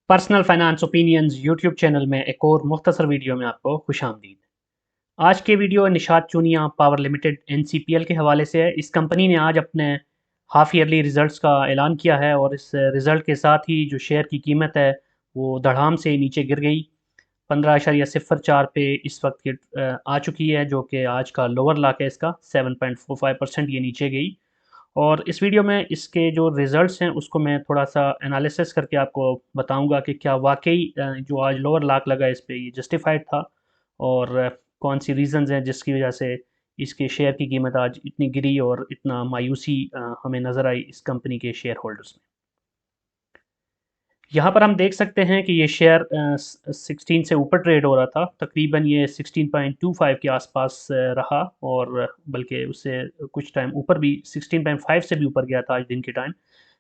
Personal finance opinions YouTube channel में एक और मुख्तसर वीडियो में आपको खुशामदीद। आज के video Nishat Chunian power limited NCPL के हवाले से है। इस कंपनी ने आज अपने हाफ ईयरली रिजल्ट्स का ऐलान किया है और इस रिज़ल्ट के साथ ही जो शेयर की कीमत है वो धड़ाम से नीचे गिर गई। 15.04 पे इस वक्त ये आ चुकी है, जो कि आज का लोअर लॉक है इसका 7.45% ये नीचे गई। और इस वीडियो में इसके जो रिज़ल्ट्स हैं उसको मैं थोड़ा-सा एनालिसिस करके आपको बताऊँगा कि क्या वाक़ई जो आज लोअर लॉक लगा इस पे ये जस्टिफाइड था और कौन-सी रीज़न्स हैं जिसकी वज़ह से इसके शेयर की कीमत आज इतनी गिरी और इतना मायूसी हमें नज़र आई इस कंपनी के शेयर होल्डर्स में। यहाँ पर हम देख सकते हैं कि ये शेयर 16 से ऊपर ट्रेड हो रहा था, तकरीबन ये 16.25 के आसपास रहा और बल्कि उससे कुछ टाइम ऊपर भी 16.5 से भी ऊपर गया था आज दिन के टाइम।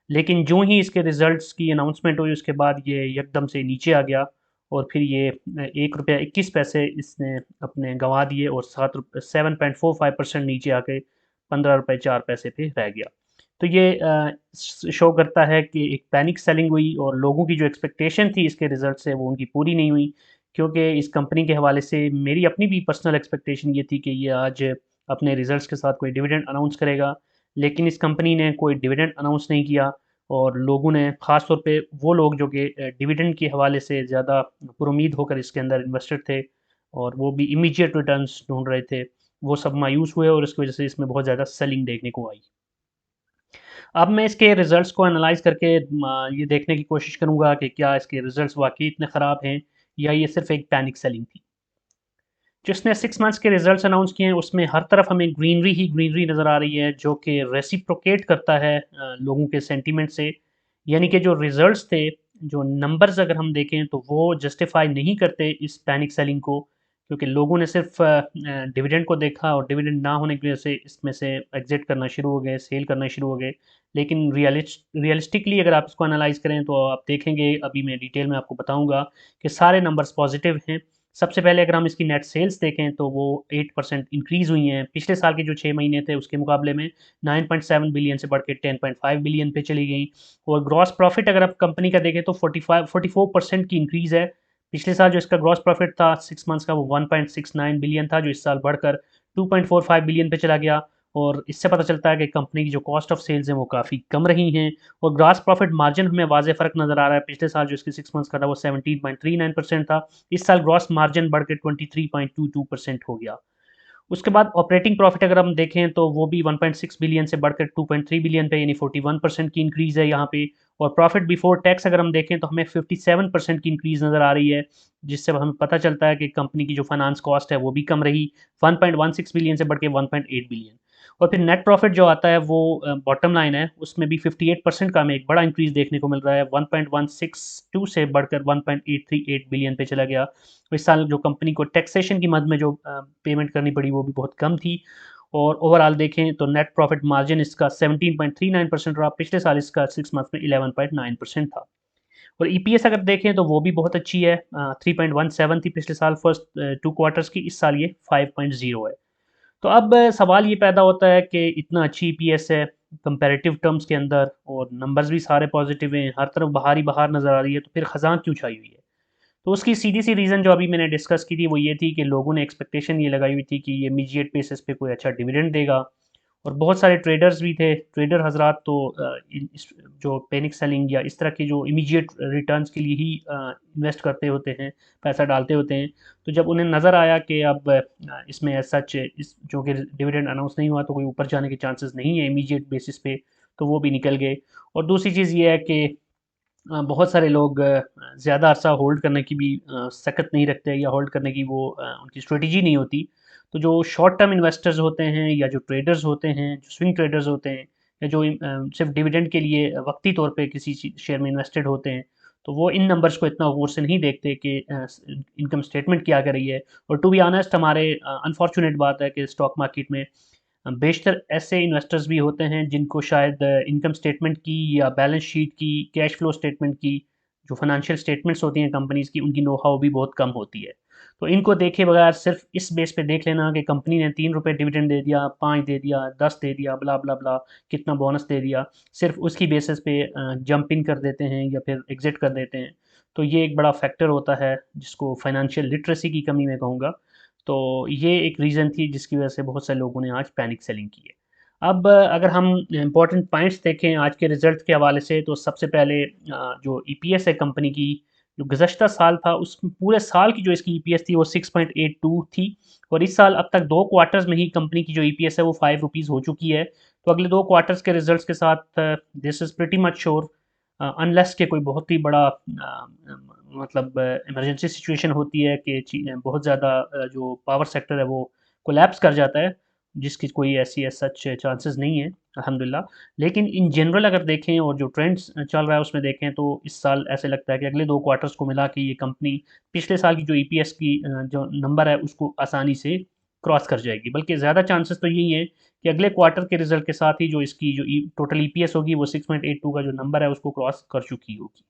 लेकिन जो ही इसके रिज़ल्ट्स की अनाउंसमेंट हुई उसके बाद ये एकदम से नीचे आ गया और फिर ये ₹1.21 इसने अपने गँवा दिए और 7.45% नीचे आके ₹15.04 पे रह गया। तो ये शो करता है कि एक पैनिक सेलिंग हुई और लोगों की जो एक्सपेक्टेशन थी इसके रिज़ल्ट से वो उनकी पूरी नहीं हुई, क्योंकि इस कंपनी के हवाले से मेरी अपनी भी पर्सनल एक्सपेक्टेशन ये थी कि ये आज अपने रिज़ल्ट्स के साथ कोई डिविडेंड अनाउंस करेगा। लेकिन इस कंपनी ने कोई डिविडेंड अनाउंस नहीं किया और लोगों ने ख़ास तौर पे वो लोग जो कि डिविडेंड के हवाले से ज़्यादा पुरुम्मीद होकर इसके अंदर इन्वेस्टेड थे और वो भी इमीडिएट रिटर्न्स ढूँढ रहे थे, वो सब मायूस हुए और इसकी वज़ह से इसमें बहुत ज़्यादा सेलिंग देखने को आई। अब मैं इसके रिज़ल्ट्स को एनालाइज़ करके ये देखने की कोशिश करूँगा कि क्या इसके रिज़ल्ट्स वाक़ई इतने ख़राब हैं या ये सिर्फ़ एक पैनिक सेलिंग थी। जिसने 6 मंथ्स के रिज़ल्ट्स अनाउंस किए हैं उसमें हर तरफ हमें ग्रीनरी ही ग्रीनरी नज़र आ रही है, जो कि रेसिप्रोकेट करता है लोगों के सेंटीमेंट से। यानी कि जो रिज़ल्ट्स थे, जो नंबर्स अगर हम देखें तो वो जस्टिफ़ाई नहीं करते इस पैनिक सेलिंग को, क्योंकि लोगों ने सिर्फ़ डिविडेंड को देखा और डिविडेंड ना होने की वजह से इसमें से एग्ज़िट करना शुरू हो गए, सेल करना शुरू हो गए। लेकिन रियलिस्टिकली अगर आप इसको एनालाइज़ करें तो आप देखेंगे, अभी मैं डिटेल में आपको बताऊँगा कि सारे नंबर्स पॉज़िटिव हैं। सबसे पहले अगर हम इसकी नेट सेल्स देखें तो वो 8% इंक्रीज़ हुई हैं। पिछले साल के जो 6 महीने थे उसके मुकाबले में 9.7 बिलियन से बढ़ के 10.5 बिलियन पे चली गई और ग्रॉस प्रॉफ़िट अगर आप कंपनी का देखें तो 44% की इंक्रीज़ है। पिछले साल जो इसका ग्रॉस प्रॉफ़िट था 6 मंथ्स का वो 1.69 बिलियन था, जो इस साल बढ़कर 2.45 बिलियन पे चला गया और इससे पता चलता है कि कंपनी की जो कॉस्ट ऑफ सेल्स हैं वो काफ़ी कम रही हैं और ग्रॉस प्रॉफ़िट मार्जिन हमें वाज़ेह फ़र्क नज़र आ रहा है। पिछले साल जो इसके 6 मंथ्स का था वो 17.39% था। इस साल ग्रॉस मार्जिन बढ़ के 23.22% हो गया। उसके बाद ऑपरेटिंग प्रॉफिट अगर हम देखें तो वो भी 1.6 बिलियन से बढ़कर 2.3 बिलियन पे, यानी 41% की इंक्रीज़ है यहाँ पे। और प्रॉफिट बिफोर टैक्स अगर हम देखें तो हमें 57% की इंक्रीज़ नज़र आ रही है, जिससे हमें पता चलता है कि कंपनी की जो फाइनेंस कॉस्ट है वो भी कम रही, 1.16 बिलियन से बढ़ के 1.8 बिलियन। और फिर नेट प्रॉफिट जो आता है वो बॉटम लाइन है, उसमें भी 58% का हमें एक बड़ा इंक्रीज़ देखने को मिल रहा है, 1.162 से बढ़कर 1.838 बिलियन पे चला गया। इस साल जो कंपनी को टैक्सेशन की मद में जो पेमेंट करनी पड़ी वो भी बहुत कम थी और ओवरऑल देखें तो नेट प्रॉफिट मार्जिन इसका 17.39% रहा। पिछले साल इसका 6 मंथ में 11.9% था और ईपीएस अगर देखें तो वो भी बहुत अच्छी है, 3.17 थी पिछले साल फर्स्ट 2 क्वार्टर्स की, इस साल ये 5.0 है। तो अब सवाल ये पैदा होता है कि इतना अच्छी ईपीएस है कंपैरेटिव टर्म्स के अंदर और नंबर्स भी सारे पॉजिटिव हैं, हर तरफ बाहर ही बाहर नज़र आ रही है, तो फिर खज़ां क्यों छाई हुई है? तो उसकी सीधी-सी रीज़न जो अभी मैंने डिस्कस की थी वो ये थी कि लोगों ने एक्सपेक्टेशन ये लगाई हुई थी कि ये इमीडिएट बेसिस पे कोई अच्छा डिविडेंड देगा और बहुत सारे ट्रेडर्स भी थे। ट्रेडर हज़रात तो इस जो पैनिक सेलिंग या इस तरह की जो इमीडिएट रिटर्न्स के लिए ही इन्वेस्ट करते होते हैं, पैसा डालते होते हैं। तो जब उन्हें नज़र आया कि अब इसमें एज़ सच इस जो कि डिविडेंड अनाउंस नहीं हुआ तो कोई ऊपर जाने के चांसेस नहीं है इमीडिएट बेसिस पे, तो वो भी निकल गए। और दूसरी चीज़ ये है कि बहुत सारे लोग ज़्यादा अरसा होल्ड करने की भी सकत नहीं रखते या होल्ड करने की वो उनकी स्ट्रेटजी नहीं होती। तो जो शॉर्ट टर्म इन्वेस्टर्स होते हैं या जो ट्रेडर्स होते हैं, जो स्विंग ट्रेडर्स होते हैं या जो सिर्फ़ डिविडेंड के लिए वक़्ती तौर पे किसी शेयर में इन्वेस्टेड होते हैं, तो वो इन नंबर्स को इतना गौर से नहीं देखते कि इनकम स्टेटमेंट क्या कर रही है। और टू बी ऑनेस्ट हमारे अनफॉर्चुनेट बात है कि स्टॉक मार्केट में बेशतर ऐसे इन्वेस्टर्स भी होते हैं जिनको शायद इनकम स्टेटमेंट की या बैलेंस शीट की, कैश फ्लो स्टेटमेंट की, जो फाइनेंशियल स्टेटमेंट्स होती हैं कंपनीज़ की, उनकी नो हाउ भी बहुत कम होती है। तो इनको देखे बगैर सिर्फ इस बेस पे देख लेना कि कंपनी ने 3 रुपये डिविडेंड दे दिया, 5 दे दिया, 10 दे दिया, ब्ला ब्ला ब्ला, कितना बोनस दे दिया, सिर्फ उसकी बेसिस पे जंप इन कर देते हैं या फिर एग्जिट कर देते हैं। तो ये एक बड़ा फैक्टर होता है जिसको फाइनेंशियल लिटरेसी की कमी मैं कहूँगा। तो ये एक रीज़न थी जिसकी वजह से बहुत से लोगों ने आज पैनिक सेलिंग की है। अब अगर हम इम्पोर्टेंट पॉइंट्स देखें आज के रिज़ल्ट के हवाले से, तो सबसे पहले जो ईपीएस है कंपनी की, जो गुज़श्ता साल था उस पूरे साल की जो इसकी ईपीएस थी वो 6.82 थी, और इस साल अब तक 2 क्वार्टर्स में ही कंपनी की जो ईपीएस है वो 5 रुपीज़ हो चुकी है। तो अगले 2 क्वार्टर्स के रिज़ल्ट्स के साथ this is pretty much sure, unless के कोई बहुत ही बड़ा मतलब इमरजेंसी सिचुएशन होती है कि बहुत ज़्यादा जो पावर सेक्टर है वो कोलैप्स कर जाता है, जिसकी कोई ऐसी सच चांसेस नहीं है अल्हम्दुलिल्लाह। लेकिन इन जनरल अगर देखें और जो ट्रेंड्स चल रहा है उसमें देखें, तो इस साल ऐसे लगता है कि अगले 2 क्वार्टर्स को मिला के ये कंपनी पिछले साल की जो ईपीएस की जो नंबर है उसको आसानी से क्रॉस कर जाएगी। बल्कि ज़्यादा चांसेस तो यही है कि अगले क्वार्टर के रिजल्ट के साथ ही जो इसकी जो टोटल ईपीएस होगी वो 6.82 का जो नंबर है उसको क्रॉस कर चुकी होगी।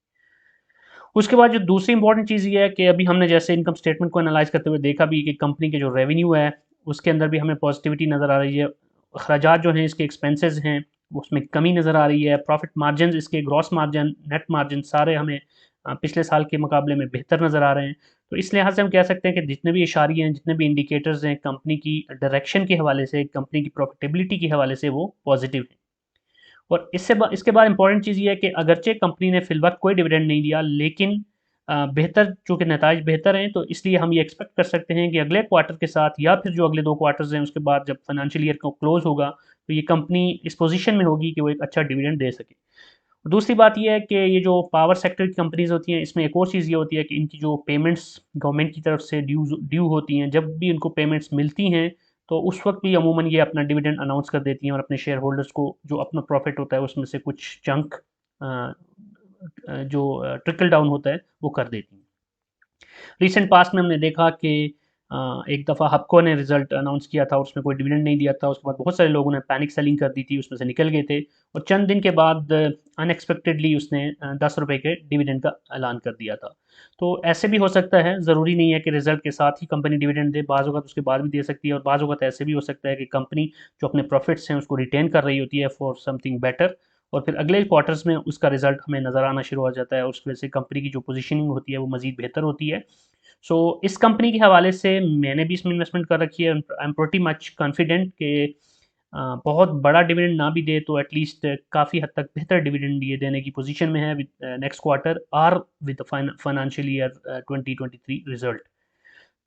उसके बाद जो दूसरी इंपॉर्टेंट चीज़ ये है कि अभी हमने जैसे इनकम स्टेटमेंट को एनालाइज़ करते हुए देखा भी कि कंपनी के जो रेवेन्यू है, उसके अंदर भी हमें पॉजिटिविटी नज़र आ रही है। अखराजात जो हैं इसके एक्सपेंसेस हैं, उसमें कमी नज़र आ रही है। प्रॉफिट मार्जिन इसके ग्रॉस मार्जिन, नेट मार्जिन सारे हमें पिछले साल के मुकाबले में बेहतर नज़र आ रहे हैं। तो इस लिहाज से हम कह सकते हैं कि जितने भी इशारे हैं, जितने भी इंडिकेटर्स हैं कंपनी की डायरेक्शन के हवाले से, कंपनी की प्रॉफिटेबिलिटी के हवाले से वो पॉजिटिव हैं। और इसके बाद इंपॉर्टेंट चीज़ ये है कि अगरचे कंपनी ने फिलवक्त कोई डिविडेंड नहीं दिया, लेकिन बेहतर चूँकि नताइज बेहतर हैं, तो इसलिए हम ये एक्सपेक्ट कर सकते हैं कि अगले क्वार्टर के साथ या फिर जो अगले 2 क्वार्टर्स हैं उसके बाद जब फाइनेंशियल ईयर को क्लोज़ होगा, तो ये कंपनी इस पोज़ीशन में होगी कि वो एक अच्छा डिविडेंड दे सके। दूसरी बात ये है कि ये जो पावर सेक्टर की कंपनीज़ होती हैं, इसमें एक और चीज़ ये होती है कि इनकी जो पेमेंट्स गवर्नमेंट की तरफ से ड्यू होती हैं, जब भी इनको पेमेंट्स मिलती हैं, तो उस वक़्त भी अमूमन ये अपना डिविडेंड अनाउंस कर देती हैं और अपने शेयर होल्डर्स को जो अपना प्रॉफ़िट होता है, उसमें से कुछ चंक जो ट्रिकल डाउन होता है, वो कर देती हैं। रिसेंट पास्ट में हमने देखा कि एक दफ़ा हबको ने रिज़ल्ट अनाउंस किया था, उसमें कोई डिविडेंड नहीं दिया था, उसके बाद बहुत सारे लोगों ने पैनिक सेलिंग कर दी थी, उसमें से निकल गए थे, और चंद दिन के बाद अनएक्सपेक्टेडली उसने 10 रुपए के डिविडेंड का ऐलान कर दिया था। तो ऐसे भी हो सकता है, ज़रूरी नहीं है कि रिज़ल्ट के साथ ही कंपनी डिविडेंड दे, बाज़ औक़ात उसके बाद भी दे सकती है, और बाज़ औक़ात ऐसे भी हो सकता है कि कंपनी जो अपने प्रॉफ़िट्स हैं उसको रिटेन कर रही होती है फॉर समथिंग बेटर, और फिर अगले क्वार्टर्स में उसका रिज़ल्ट हमें नज़र आना शुरू हो जाता है, और उसकी वजह से कंपनी की जो पोज़ीशनिंग होती है वो मज़ीद बेहतर होती है। सो इस कंपनी के हवाले से मैंने भी इसमें इन्वेस्टमेंट कर रखी है। I am pretty much confident कि बहुत बड़ा डिविडेंड ना भी दे तो एटलीस्ट काफ़ी हद तक बेहतर डिविडेंड ये देने की पोजीशन में है विद नेक्स्ट क्वार्टर और विद फाइनेंशियल ईयर 2023 रिजल्ट।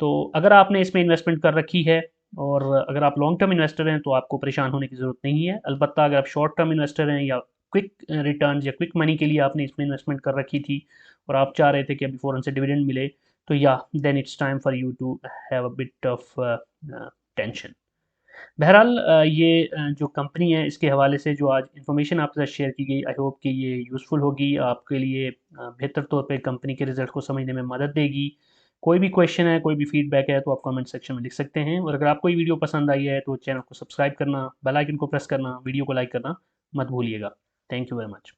तो अगर आपने इसमें इन्वेस्टमेंट कर रखी है और अगर आप लॉन्ग टर्म इन्वेस्टर हैं तो आपको परेशान होने की ज़रूरत नहीं है। अलबत्ता अगर आप शॉर्ट टर्म इन्वेस्टर हैं या क्विक रिटर्न्स या क्विक मनी के लिए आपने इसमें इन्वेस्टमेंट कर रखी थी और आप चाह रहे थे कि अभी फ़ौरन से डिविडेंड मिले, तो या then it's time for you to have a bit of tension. बहरहाल ये जो कंपनी है इसके हवाले से जो आज इन्फॉर्मेशन आपके साथ शेयर की गई, आई होप कि ये यूज़फुल होगी आपके लिए, बेहतर तौर पे कंपनी के रिज़ल्ट को समझने में मदद देगी। कोई भी क्वेश्चन है, कोई भी फीडबैक है तो आप कमेंट सेक्शन में लिख सकते हैं, और अगर आपको ये वीडियो पसंद आई है तो चैनल को सब्सक्राइब करना, बेल आइकन को प्रेस करना, वीडियो को लाइक करना मत भूलिएगा। Thank you very much.